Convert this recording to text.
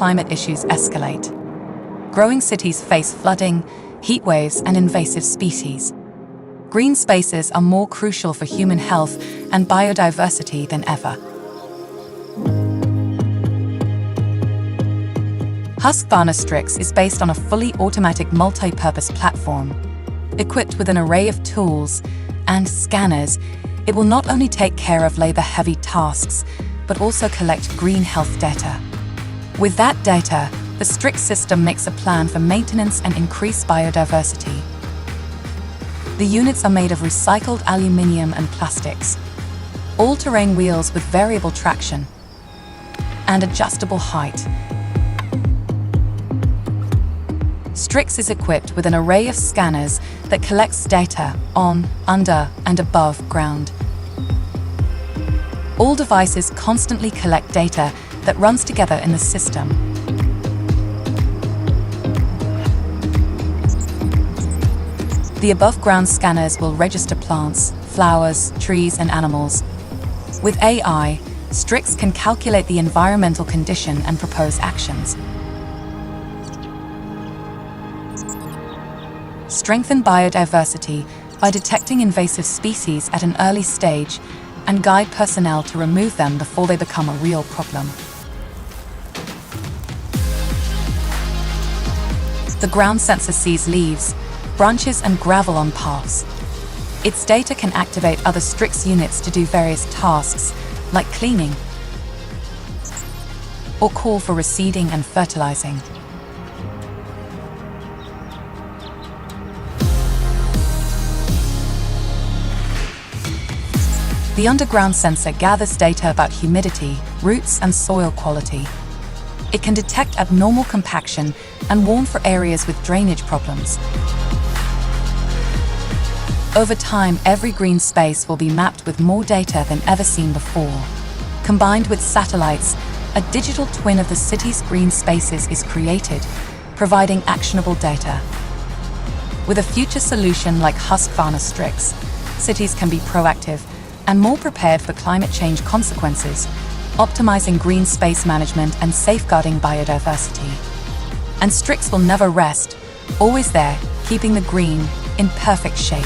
climate issues escalate. Growing cities face flooding, heat waves, and invasive species. Green spaces are more crucial for human health and biodiversity than ever. Husqvarna Strix is based on a fully automatic multi-purpose platform. Equipped with an array of tools and scanners, it will not only take care of labor-heavy tasks, but also collect green health data. With that data, the Strix system makes a plan for maintenance and increased biodiversity. The units are made of recycled aluminium and plastics, all-terrain wheels with variable traction, and adjustable height. Strix is equipped with an array of scanners that collects data on, under, and above ground. All devices constantly collect data that runs together in the system. The above-ground scanners will register plants, flowers, trees, and animals. With AI, Strix can calculate the environmental condition and propose actions. Strengthen biodiversity by detecting invasive species at an early stage and guide personnel to remove them before they become a real problem. The ground sensor sees leaves, branches, and gravel on paths. Its data can activate other Strix units to do various tasks, like cleaning, or call for reseeding and fertilizing. The underground sensor gathers data about humidity, roots, and soil quality. It can detect abnormal compaction and warn for areas with drainage problems. Over time, every green space will be mapped with more data than ever seen before. Combined with satellites, a digital twin of the city's green spaces is created, providing actionable data. With a future solution like Husqvarna Strix, cities can be proactive and more prepared for climate change consequences, optimizing green space management and safeguarding biodiversity. And Strix will never rest, always there, keeping the green in perfect shape.